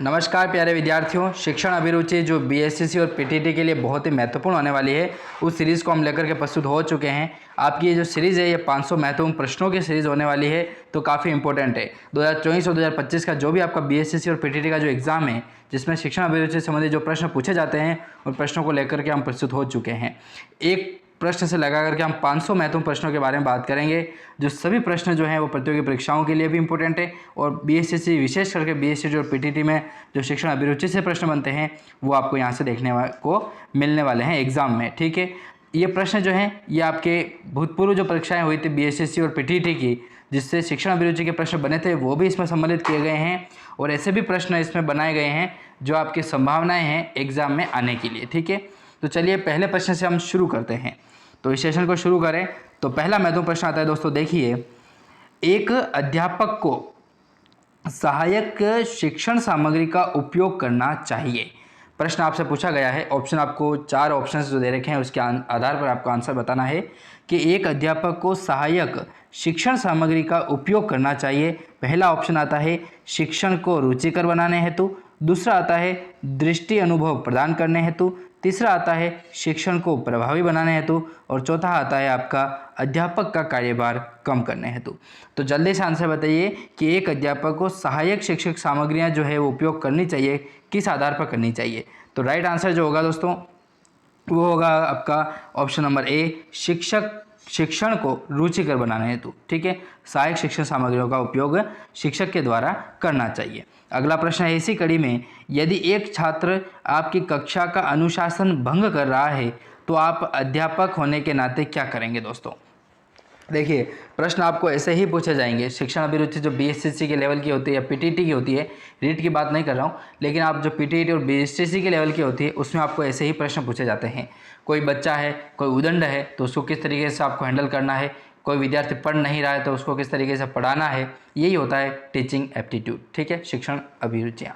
नमस्कार प्यारे विद्यार्थियों, शिक्षण अभिरुचि जो बीएससीसी और पीटीटी के लिए बहुत ही महत्वपूर्ण होने वाली है, उस सीरीज़ को हम लेकर के प्रस्तुत हो चुके हैं। आपकी ये जो सीरीज़ है ये 500 महत्वपूर्ण प्रश्नों की सीरीज़ होने वाली है, तो काफ़ी इंपॉर्टेंट है। 2024 और 2025 का जो भी आपका बीएससीसी और पीटीटी का जो एग्ज़ाम है, जिसमें शिक्षण अभिरुचि से संबंधित जो प्रश्न पूछे जाते हैं, उन प्रश्नों को लेकर के हम प्रस्तुत हो चुके हैं। एक प्रश्न से लगा करके हम 500 महत्वपूर्ण प्रश्नों के बारे में बात करेंगे। जो सभी प्रश्न जो हैं वो प्रतियोगी परीक्षाओं के लिए भी इंपॉर्टेंट है, और बीएससीसी विशेष करके बीएससीसी और पीटीटी में जो शिक्षण अभिरुचि से प्रश्न बनते हैं वो आपको यहाँ से देखने को मिलने वाले हैं एग्जाम में। ठीक है, ये प्रश्न जो हैं ये आपके भूतपूर्व जो परीक्षाएँ हुई थी बीएससीसी और पीटीटी की, जिससे शिक्षण अभिरुचि के प्रश्न बने थे, वो भी इसमें सम्मिलित किए गए हैं, और ऐसे भी प्रश्न इसमें बनाए गए हैं जो आपकी संभावनाएँ हैं एग्जाम में आने के लिए। ठीक है, तो चलिए पहले प्रश्न से हम शुरू करते हैं। तो इस सेशन को शुरू करें तो पहला महत्वपूर्ण प्रश्न आता है दोस्तों, देखिए, एक अध्यापक को सहायक शिक्षण सामग्री का उपयोग करना चाहिए। प्रश्न आपसे पूछा गया है, ऑप्शन आपको 4 ऑप्शन जो दे रखे हैं उसके आधार पर आपको आंसर बताना है कि एक अध्यापक को सहायक शिक्षण सामग्री का उपयोग करना चाहिए। पहला ऑप्शन आता है शिक्षण को रुचिकर बनाने हेतु, दूसरा आता है दृष्टि अनुभव प्रदान करने हेतु, तीसरा आता है शिक्षण को प्रभावी बनाने हेतु, और चौथा आता है आपका अध्यापक का कार्यभार कम करने हेतु। तो जल्दी से आंसर बताइए कि एक अध्यापक को सहायक शिक्षक सामग्रियां जो है वो उपयोग करनी चाहिए, किस आधार पर करनी चाहिए। तो राइट आंसर जो होगा दोस्तों वो होगा आपका ऑप्शन नंबर ए, शिक्षण को रुचिकर बनाने हेतु। ठीक है, सहायक शिक्षण सामग्रियों का उपयोग शिक्षक के द्वारा करना चाहिए। अगला प्रश्न है, इसी कड़ी में यदि एक छात्र आपकी कक्षा का अनुशासन भंग कर रहा है तो आप अध्यापक होने के नाते क्या करेंगे दोस्तों। देखिए, प्रश्न आपको ऐसे ही पूछे जाएंगे। शिक्षण अभिरुचि जो बीएससीसी के लेवल की होती है या पीटीटी की होती है, रीट की बात नहीं कर रहा हूँ, लेकिन आप जो पीटीटी और बीएससीसी के लेवल की होती है उसमें आपको ऐसे ही प्रश्न पूछे जाते हैं। कोई बच्चा है, कोई उदंड है, तो उसको किस तरीके से आपको हैंडल करना है, कोई विद्यार्थी पढ़ नहीं रहा है तो उसको किस तरीके से पढ़ाना है, यही होता है टीचिंग एप्टीट्यूड। ठीक है, शिक्षण अभिरुचियाँ।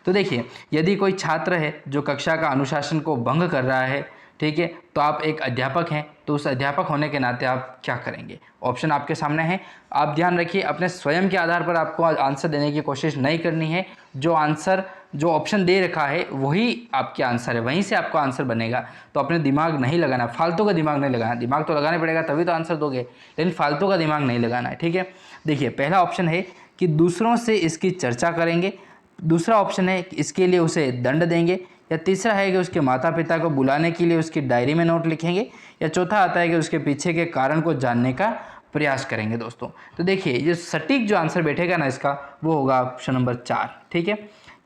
तो देखिए, यदि कोई छात्र है जो कक्षा का अनुशासन को भंग कर रहा है, ठीक है, तो आप एक अध्यापक हैं, तो उस अध्यापक होने के नाते आप क्या करेंगे। ऑप्शन आपके सामने है, आप ध्यान रखिए, अपने स्वयं के आधार पर आपको आंसर देने की कोशिश नहीं करनी है। जो ऑप्शन दे रखा है वही आपके आंसर है, वहीं से आपको आंसर बनेगा। तो अपने दिमाग नहीं लगाना, फालतू का दिमाग नहीं लगाना। दिमाग तो लगाना पड़ेगा तभी तो आंसर दोगे, लेकिन फालतू का दिमाग नहीं लगाना है। ठीक है, देखिए, पहला ऑप्शन है कि दूसरों से इसकी चर्चा करेंगे, दूसरा ऑप्शन है कि इसके लिए उसे दंड देंगे, या तीसरा है कि उसके माता पिता को बुलाने के लिए उसकी डायरी में नोट लिखेंगे, या चौथा आता है कि उसके पीछे के कारण को जानने का प्रयास करेंगे दोस्तों। तो देखिए, ये सटीक जो आंसर बैठेगा ना इसका, वो होगा ऑप्शन नंबर 4। ठीक है,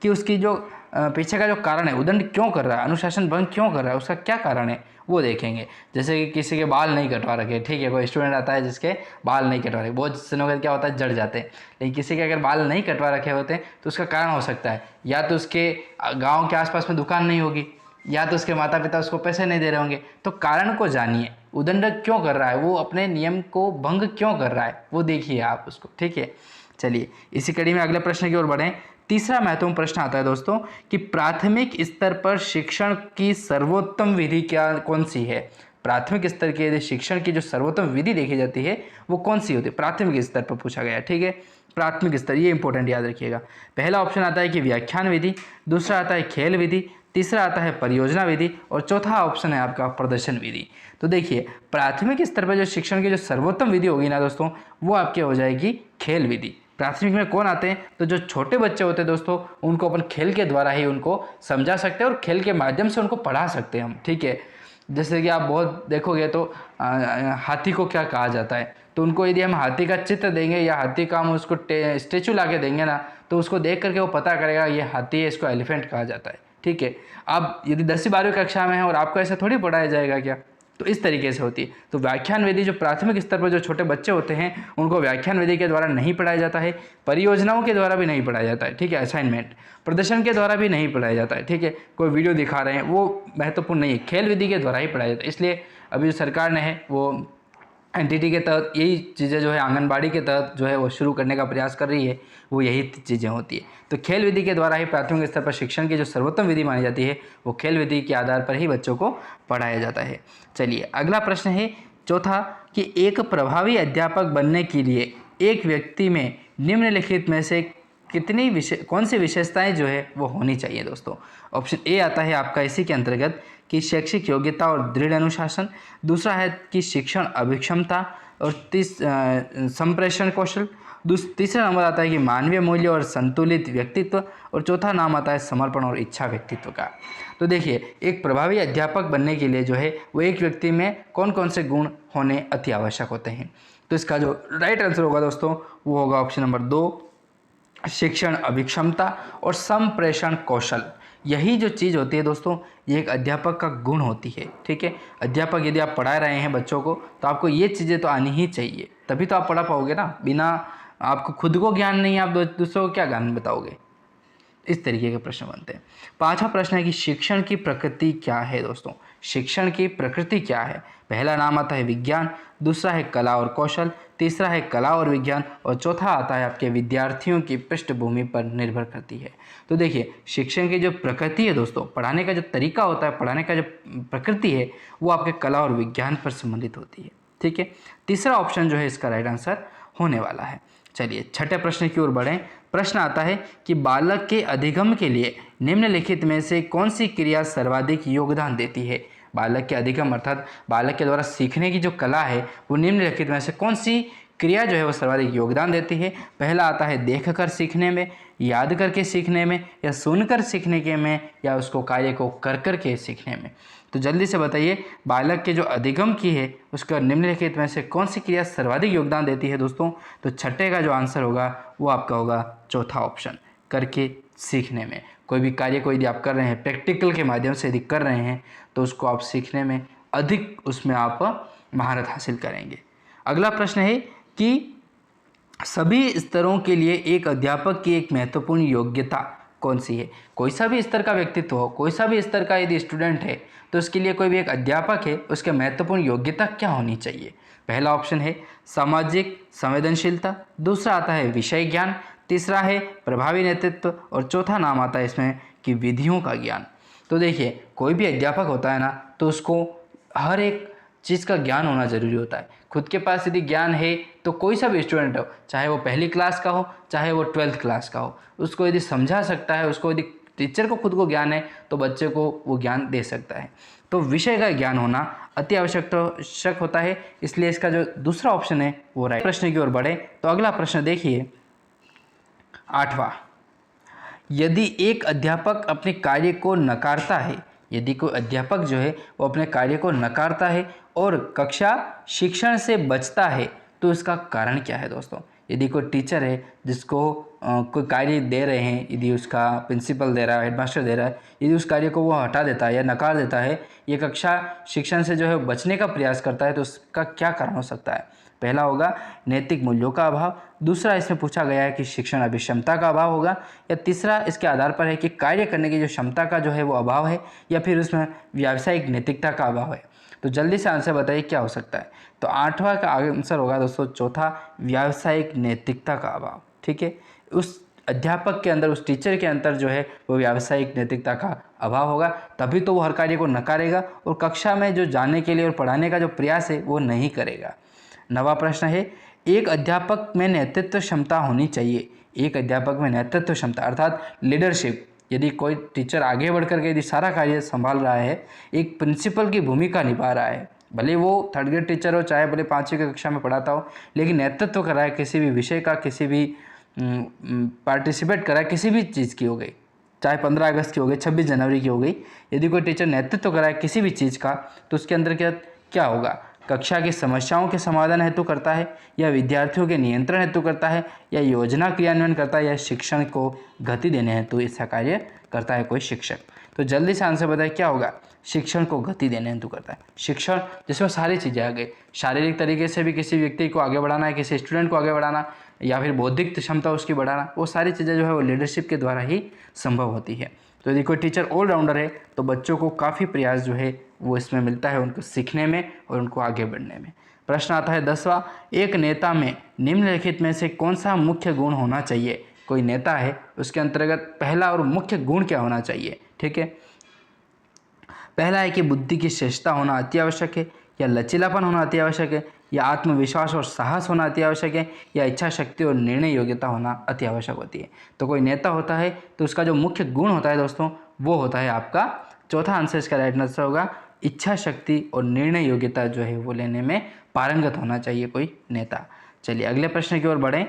कि उसकी जो पीछे का जो कारण है, उदंड क्यों कर रहा है, अनुशासन भंग क्यों कर रहा है, उसका क्या कारण है वो देखेंगे। जैसे कि किसी के बाल नहीं कटवा रखे, ठीक है, कोई स्टूडेंट आता है जिसके बाल नहीं कटवा रखे, बहुत दिनों का क्या होता है, जड़ जाते हैं। लेकिन किसी के अगर बाल नहीं कटवा रखे होते हैं तो उसका कारण हो सकता है या तो उसके गांव के आसपास में दुकान नहीं होगी, या तो उसके माता पिता उसको पैसे नहीं दे रहे होंगे। तो कारण को जानिए, उदंड क्यों कर रहा है, वो अपने नियम को भंग क्यों कर रहा है, वो देखिए आप उसको। ठीक है, चलिए इसी कड़ी में अगले प्रश्न की ओर बढ़ें। तीसरा महत्वपूर्ण प्रश्न आता है दोस्तों कि प्राथमिक स्तर पर शिक्षण की सर्वोत्तम विधि कौन सी है। प्राथमिक स्तर के यदि शिक्षण की जो सर्वोत्तम विधि देखी जाती है वो कौन सी होती है, प्राथमिक स्तर पर पूछा गया। ठीक है, प्राथमिक स्तर, ये इंपॉर्टेंट याद रखिएगा। पहला ऑप्शन आता है कि व्याख्यान विधि, दूसरा आता है खेल विधि, तीसरा आता है परियोजना विधि, और चौथा ऑप्शन है आपका प्रदर्शन विधि। तो देखिए, प्राथमिक स्तर पर जो शिक्षण की जो सर्वोत्तम विधि होगी ना दोस्तों, वो आपके हो जाएगी खेल विधि। प्राथमिक में कौन आते हैं, तो जो छोटे बच्चे होते हैं दोस्तों, उनको अपन खेल के द्वारा ही उनको समझा सकते हैं और खेल के माध्यम से उनको पढ़ा सकते हैं हम। ठीक है, जैसे कि आप बहुत देखोगे तो हाथी को क्या कहा जाता है, तो उनको यदि हम हाथी का चित्र देंगे या हाथी का हम उसको स्टेचू ला के देंगे ना, तो उसको देख करके वो पता करेगा ये हाथी है, इसको एलिफेंट कहा जाता है। ठीक है, अब यदि 10वीं 12वीं कक्षा में है और आपको ऐसा थोड़ी पढ़ाया जाएगा क्या, तो इस तरीके से होती है। तो व्याख्यान विधि जो प्राथमिक स्तर पर जो छोटे बच्चे होते हैं उनको व्याख्यान विधि के द्वारा नहीं पढ़ाया जाता है, परियोजनाओं के द्वारा भी नहीं पढ़ाया जाता है। ठीक है, असाइनमेंट प्रदर्शन के द्वारा भी नहीं पढ़ाया जाता है। ठीक है, कोई वीडियो दिखा रहे हैं वो महत्वपूर्ण नहीं है, खेल विधि के द्वारा ही पढ़ाया जाता है। इसलिए अभी जो सरकार ने है वो एनटीटी के तहत यही चीज़ें जो है, आंगनबाड़ी के तहत जो है वो शुरू करने का प्रयास कर रही है, वो यही चीज़ें होती है। तो खेल विधि के द्वारा ही प्राथमिक स्तर पर शिक्षण की जो सर्वोत्तम विधि मानी जाती है वो खेल विधि के आधार पर ही बच्चों को पढ़ाया जाता है। चलिए अगला प्रश्न है चौथा कि एक प्रभावी अध्यापक बनने के लिए एक व्यक्ति में निम्नलिखित में से कौन सी विशेषताएं जो है वो होनी चाहिए दोस्तों। ऑप्शन ए आता है आपका इसी के अंतर्गत कि शैक्षिक योग्यता और दृढ़ अनुशासन, दूसरा है कि शिक्षण अभिक्षमता और संप्रेषण कौशल, तीसरा नंबर आता है कि मानवीय मूल्य और संतुलित व्यक्तित्व, और चौथा नाम आता है समर्पण और इच्छा व्यक्तित्व का। तो देखिए, एक प्रभावी अध्यापक बनने के लिए जो है वो एक व्यक्ति में कौन कौन से गुण होने अति आवश्यक होते हैं। तो इसका जो राइट आंसर होगा दोस्तों वो होगा ऑप्शन नंबर 2, शिक्षण अभिक्षमता और संप्रेषण कौशल। यही जो चीज़ होती है दोस्तों, ये एक अध्यापक का गुण होती है। ठीक है, अध्यापक यदि आप पढ़ा रहे हैं बच्चों को तो आपको ये चीज़ें तो आनी ही चाहिए, तभी तो आप पढ़ा पाओगे ना। बिना आपको खुद को ज्ञान नहीं, आप दूसरों को क्या ज्ञान बताओगे। इस तरीके के प्रश्न बनते हैं। पांचवा प्रश्न है कि शिक्षण की प्रकृति क्या है दोस्तों। शिक्षण की प्रकृति क्या है। पहला नाम आता है विज्ञान, दूसरा है कला और कौशल, तीसरा है कला और विज्ञान, और चौथा आता है आपके विद्यार्थियों की पृष्ठभूमि पर निर्भर करती है। तो देखिए, शिक्षण की जो प्रकृति है दोस्तों, पढ़ाने का जो तरीका होता है, पढ़ाने का जो प्रकृति है वो आपके कला और विज्ञान पर संबंधित होती है। ठीक है, तीसरा ऑप्शन जो है इसका राइट आंसर होने वाला है। चलिए छठे प्रश्न की ओर बढ़ें। प्रश्न आता है कि बालक के अधिगम के लिए निम्नलिखित में से कौन सी क्रिया सर्वाधिक योगदान देती है। बालक के अधिगम अर्थात बालक के द्वारा सीखने की जो कला है वो निम्नलिखित में से कौन सी क्रिया जो है वो सर्वाधिक योगदान देती है। पहला आता है देखकर सीखने में, याद करके सीखने में, या सुनकर सीखने के में, या उसको कार्य को कर कर के सीखने में। तो जल्दी से बताइए, बालक के जो अधिगम की है उसका निम्नलिखित में से कौन सी क्रिया सर्वाधिक योगदान देती है दोस्तों। तो छठे का जो आंसर होगा वो आपका होगा चौथा ऑप्शन, करके सीखने में। कोई भी कार्य को यदि आप कर रहे हैं, प्रैक्टिकल के माध्यम से यदि कर रहे हैं तो उसको आप सीखने में अधिक उसमें आप महारत हासिल करेंगे। अगला प्रश्न है कि सभी स्तरों के लिए एक अध्यापक की एक महत्वपूर्ण योग्यता कौन सी है। कोई सा भी स्तर का व्यक्तित्व हो, कोई सा भी स्तर का यदि स्टूडेंट है तो उसके लिए कोई भी एक अध्यापक है, उसके महत्वपूर्ण योग्यता क्या होनी चाहिए। पहला ऑप्शन है सामाजिक संवेदनशीलता, दूसरा आता है विषय ज्ञान, तीसरा है प्रभावी नेतृत्व, और चौथा नाम आता है इसमें कि विधियों का ज्ञान। तो देखिए, कोई भी अध्यापक होता है ना तो उसको हर एक चीज़ का ज्ञान होना ज़रूरी होता है। खुद के पास यदि ज्ञान है तो कोई सा भी स्टूडेंट हो, चाहे वो पहली क्लास का हो चाहे वो 12th क्लास का हो, उसको यदि समझा सकता है, उसको यदि टीचर को खुद को ज्ञान है तो बच्चे को वो ज्ञान दे सकता है। तो विषय का ज्ञान होना अति आवश्यक होता है, इसलिए इसका जो दूसरा ऑप्शन है वो राइट। प्रश्न की ओर बढ़े तो अगला प्रश्न देखिए, 8वां, यदि एक अध्यापक अपने कार्य को नकारता है, यदि कोई अध्यापक जो है वो अपने कार्य को नकारता है और कक्षा शिक्षण से बचता है तो इसका कारण क्या है दोस्तों। यदि कोई टीचर है जिसको कोई कार्य दे रहे हैं, यदि उसका प्रिंसिपल दे रहा है, हेडमास्टर दे रहा है, यदि उस कार्य को वो हटा देता है या नकार देता है, ये कक्षा शिक्षण से जो है बचने का प्रयास करता है, तो उसका क्या कारण हो सकता है। पहला होगा नैतिक मूल्यों का अभाव, दूसरा इसमें पूछा गया है कि शिक्षण अभिक्षमता का अभाव होगा, या तीसरा इसके आधार पर है कि कार्य करने की जो क्षमता का जो है वो अभाव है, या फिर उसमें व्यावसायिक नैतिकता का अभाव है। तो जल्दी से आंसर बताइए क्या हो सकता है। तो 8वां का आंसर होगा दोस्तों चौथा, व्यावसायिक नैतिकता का अभाव। ठीक है, उस अध्यापक के अंदर, उस टीचर के अंदर जो है वो व्यावसायिक नैतिकता का अभाव होगा, तभी तो वो हर कार्य को नकारेगा और कक्षा में जो जाने के लिए और पढ़ाने का जो प्रयास है वो नहीं करेगा। 9वां प्रश्न है, एक अध्यापक में नेतृत्व क्षमता होनी चाहिए। एक अध्यापक में नेतृत्व क्षमता अर्थात लीडरशिप, यदि कोई टीचर आगे बढ़ करके यदि सारा कार्य संभाल रहा है, एक प्रिंसिपल की भूमिका निभा रहा है, भले वो 3rd ग्रेड टीचर हो चाहे भले 5वीं कक्षा में पढ़ाता हो, लेकिन नेतृत्व कर रहा है किसी भी विषय का, किसी भी पार्टिसिपेट कर रहा है किसी भी चीज़ की हो गई, चाहे 15 अगस्त की हो गई, 26 जनवरी की हो गई, यदि कोई टीचर नेतृत्व कर रहा है किसी भी चीज़ का तो उसके अंदर क्या होगा। कक्षा की समस्याओं के समाधान हेतु करता है, या विद्यार्थियों के नियंत्रण हेतु करता है, या योजना क्रियान्वयन करता है, या शिक्षण को गति देने हेतु ऐसा कार्य करता है कोई शिक्षक। तो जल्दी से आंसर बताए क्या होगा। शिक्षण को गति देने हेतु करता है। शिक्षण जिसमें सारी चीज़ें आ गई, शारीरिक तरीके से भी किसी व्यक्ति को आगे बढ़ाना है, किसी स्टूडेंट को आगे बढ़ाना, या फिर बौद्धिक क्षमता उसकी बढ़ाना, वो सारी चीज़ें जो है वो लीडरशिप के द्वारा ही संभव होती है। तो यदि कोई टीचर ऑलराउंडर है तो बच्चों को काफ़ी प्रयास जो है वो इसमें मिलता है, उनको सीखने में और उनको आगे बढ़ने में। प्रश्न आता है 10वां, एक नेता में निम्नलिखित में से कौन सा मुख्य गुण होना चाहिए। कोई नेता है उसके अंतर्गत पहला और मुख्य गुण क्या होना चाहिए। ठीक है, पहला है कि बुद्धि की श्रेष्ठता होना अति आवश्यक है, या लचीलापन होना अति आवश्यक है, या आत्मविश्वास और साहस होना अति आवश्यक है, या इच्छा शक्ति और निर्णय योग्यता होना अति आवश्यक होती है। तो कोई नेता होता है तो उसका जो मुख्य गुण होता है दोस्तों वो होता है आपका, चौथा आंसर इसका राइट आंसर होगा इच्छा शक्ति और निर्णय योग्यता जो है वो लेने में पारंगत होना चाहिए कोई नेता। चलिए अगले प्रश्न की ओर बढ़ें।